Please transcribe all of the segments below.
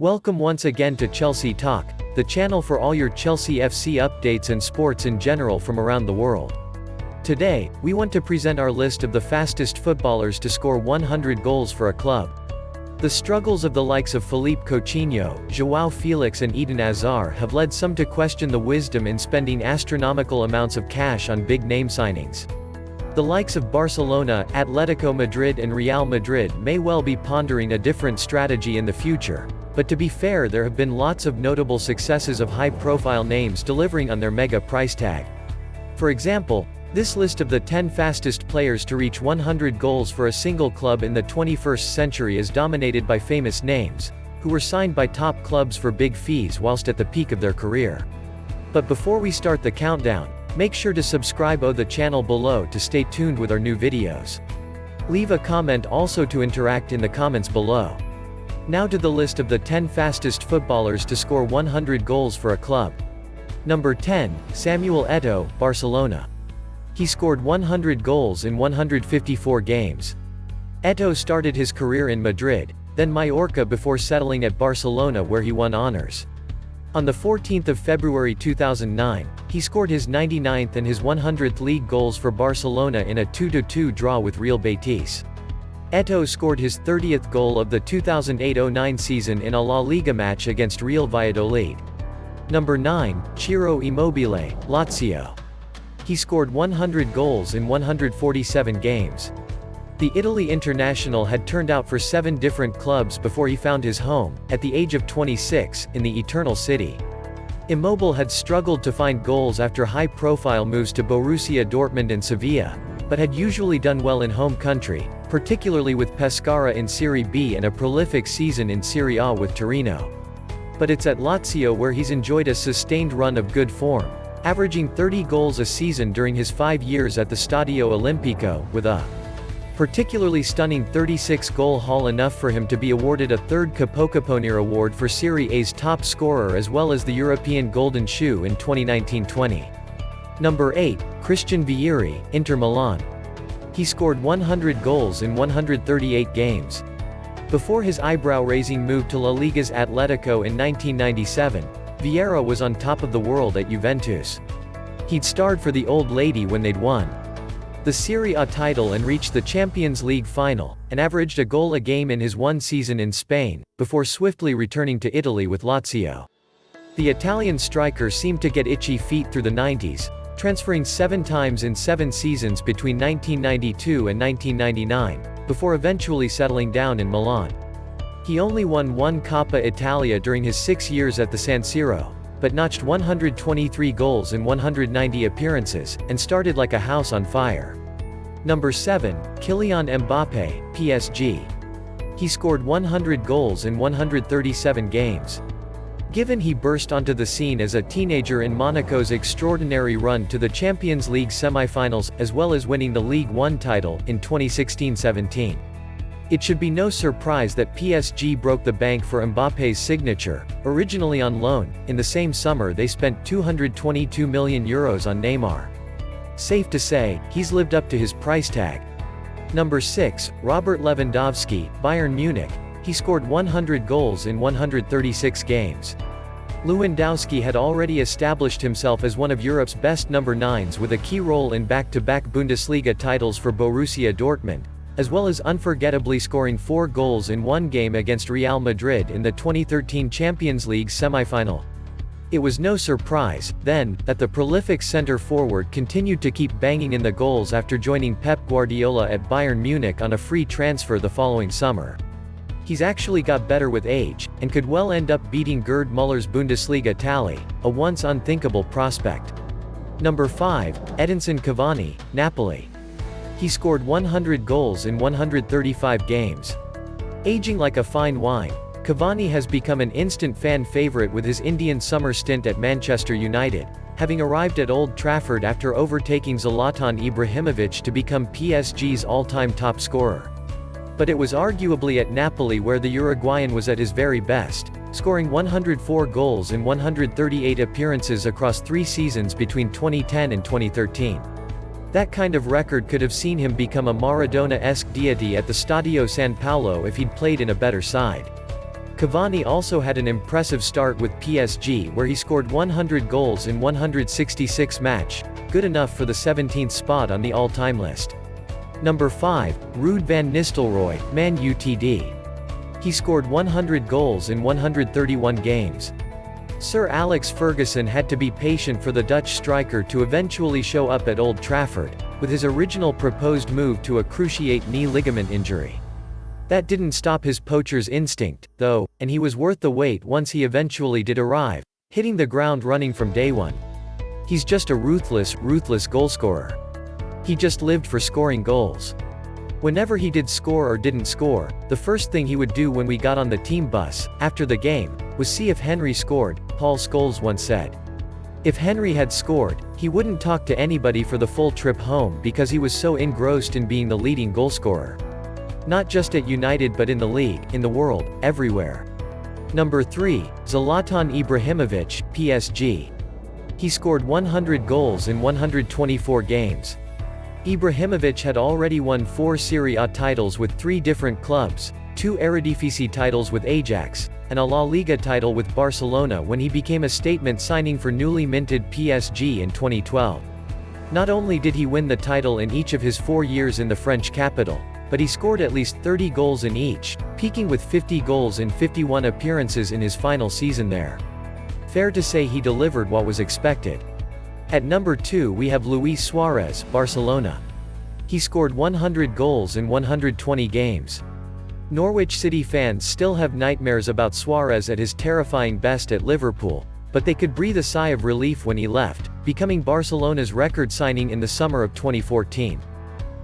Welcome once again to Chelsea Talk, the channel for all your Chelsea FC updates and sports in general from around the world. Today, we want to present our list of the fastest footballers to score 100 goals for a club. The struggles of the likes of Philippe Coutinho, João Felix and Eden Hazard have led some to question the wisdom in spending astronomical amounts of cash on big-name signings. The likes of Barcelona, Atletico Madrid and Real Madrid may well be pondering a different strategy in the future. But to be fair, there have been lots of notable successes of high-profile names delivering on their mega price tag. For example, this list of the 10 fastest players to reach 100 goals for a single club in the 21st century is dominated by famous names, who were signed by top clubs for big fees whilst at the peak of their career. But before we start the countdown, make sure to subscribe to the channel below to stay tuned with our new videos. Leave a comment also to interact in the comments below. Now to the list of the 10 fastest footballers to score 100 goals for a club. Number 10, Samueletto Barcelona. He scored 100 goals in 154 games. Eto'o started his career in Madrid, then Mallorca before settling at Barcelona where he won honors. On the 14th of February 2009, he scored his 99th and his 100th league goals for Barcelona in a 2-2 draw with Real Betis. Eto'o scored his 30th goal of the 2008-09 season in a La Liga match against Real Valladolid. Number 9, Ciro Immobile, Lazio. He scored 100 goals in 147 games. The Italy international had turned out for 7 different clubs before he found his home, at the age of 26, in the Eternal City. Immobile had struggled to find goals after high-profile moves to Borussia Dortmund and Sevilla, but had usually done well in home country, particularly with Pescara in Serie B and a prolific season in Serie A with Torino. But it's at Lazio where he's enjoyed a sustained run of good form, averaging 30 goals a season during his 5 years at the Stadio Olimpico, with a particularly stunning 36-goal haul, enough for him to be awarded a third Capocaponiere award for Serie A's top scorer as well as the European Golden Shoe in 2019-20. Number 8, Christian Vieri, Inter Milan. He scored 100 goals in 138 games. Before his eyebrow-raising move to La Liga's Atletico in 1997, Vieira was on top of the world at Juventus. He'd starred for the old lady when they'd won the Serie A title and reached the Champions League final, and averaged a goal a game in his one season in Spain, before swiftly returning to Italy with Lazio. The Italian striker seemed to get itchy feet through the 90s, transferring 7 times in 7 seasons between 1992 and 1999, before eventually settling down in Milan. He only won 1 Coppa Italia during his 6 years at the San Siro, but notched 123 goals in 190 appearances, and started like a house on fire. Number 7, Kylian Mbappe, PSG. He scored 100 goals in 137 games. Given he burst onto the scene as a teenager in Monaco's extraordinary run to the Champions League semi-finals, as well as winning the Ligue 1 title in 2016-17. It should be no surprise that PSG broke the bank for Mbappe's signature. Originally on loan, in the same summer they spent €222 million on Neymar. Safe to say, he's lived up to his price tag. Number 6, Robert Lewandowski, Bayern Munich. He scored 100 goals in 136 games. Lewandowski had already established himself as one of Europe's best number 9s with a key role in back-to-back Bundesliga titles for Borussia Dortmund, as well as unforgettably scoring 4 goals in 1 game against Real Madrid in the 2013 Champions League semi-final. It was no surprise, then, that the prolific centre-forward continued to keep banging in the goals after joining Pep Guardiola at Bayern Munich on a free transfer the following summer. He's actually got better with age, and could well end up beating Gerd Muller's Bundesliga tally, a once unthinkable prospect. Number 5, Edinson Cavani, Napoli. He scored 100 goals in 135 games. Aging like a fine wine, Cavani has become an instant fan favorite with his Indian summer stint at Manchester United, having arrived at Old Trafford after overtaking Zlatan Ibrahimovic to become PSG's all-time top scorer. But it was arguably at Napoli where the Uruguayan was at his very best, scoring 104 goals in 138 appearances across 3 seasons between 2010 and 2013. That kind of record could have seen him become a Maradona-esque deity at the Stadio San Paolo if he'd played in a better side. Cavani also had an impressive start with PSG where he scored 100 goals in 166 matches, good enough for the 17th spot on the all-time list. Number 5, Ruud van Nistelrooy, Man Utd. He scored 100 goals in 131 games. Sir Alex Ferguson had to be patient for the Dutch striker to eventually show up at Old Trafford, with his original proposed move to a cruciate knee ligament injury. That didn't stop his poacher's instinct, though, and he was worth the wait once he eventually did arrive, hitting the ground running from day one. He's just a ruthless goalscorer. He just lived for scoring goals. Whenever he did score or didn't score, the first thing he would do when we got on the team bus, after the game, was see if Henry scored, Paul Scholes once said. If Henry had scored, he wouldn't talk to anybody for the full trip home because he was so engrossed in being the leading goalscorer. Not just at United but in the league, in the world, everywhere. Number 3, Zlatan Ibrahimovic, PSG. He scored 100 goals in 124 games. Ibrahimovic had already won 4 Serie A titles with 3 different clubs, 2 Eredivisie titles with Ajax, and a La Liga title with Barcelona when he became a statement signing for newly minted PSG in 2012. Not only did he win the title in each of his 4 years in the French capital, but he scored at least 30 goals in each, peaking with 50 goals in 51 appearances in his final season there. Fair to say he delivered what was expected. At number 2 we have Luis Suarez, Barcelona. He scored 100 goals in 120 games. Norwich City fans still have nightmares about Suarez at his terrifying best at Liverpool, but they could breathe a sigh of relief when he left, becoming Barcelona's record signing in the summer of 2014.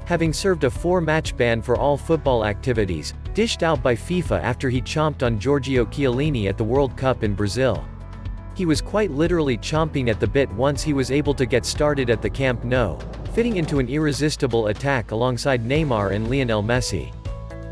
Having served a 4-match ban for all football activities, dished out by FIFA after he chomped on Giorgio Chiellini at the World Cup in Brazil. He was quite literally chomping at the bit once he was able to get started at the Camp Nou, fitting into an irresistible attack alongside Neymar and Lionel Messi.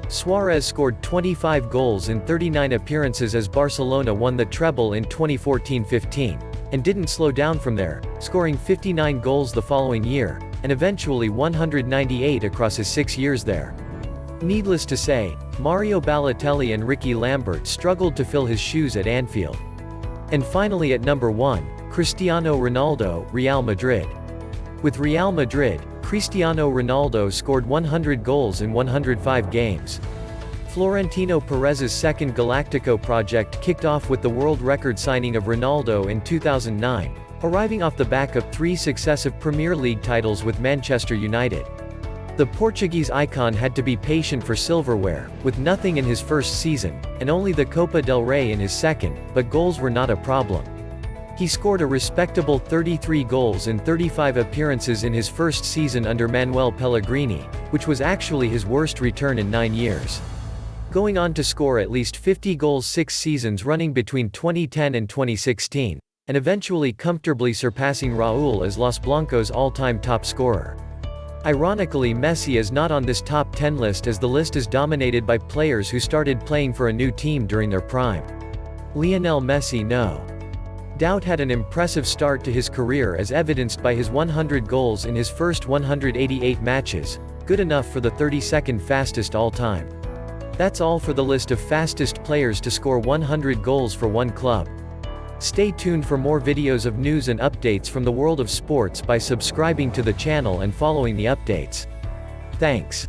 Suarez scored 25 goals in 39 appearances as Barcelona won the treble in 2014-15, and didn't slow down from there, scoring 59 goals the following year, and eventually 198 across his 6 years there. Needless to say, Mario Balotelli and Ricky Lambert struggled to fill his shoes at Anfield. And finally at number 1, Cristiano Ronaldo, Real Madrid. With Real Madrid, Cristiano Ronaldo scored 100 goals in 105 games. Florentino Perez's second Galactico project kicked off with the world record signing of Ronaldo in 2009, arriving off the back of 3 successive Premier League titles with Manchester United. The Portuguese icon had to be patient for silverware, with nothing in his first season, and only the Copa del Rey in his second, but goals were not a problem. He scored a respectable 33 goals in 35 appearances in his first season under Manuel Pellegrini, which was actually his worst return in 9 years. Going on to score at least 50 goals 6 seasons running between 2010 and 2016, and eventually comfortably surpassing Raúl as Los Blancos' all-time top scorer. Ironically, Messi is not on this top 10 list as the list is dominated by players who started playing for a new team during their prime. Lionel Messi no doubt had an impressive start to his career as evidenced by his 100 goals in his first 188 matches, good enough for the 32nd fastest all-time. That's all for the list of fastest players to score 100 goals for one club. Stay tuned for more videos of news and updates from the world of sports by subscribing to the channel and following the updates. Thanks.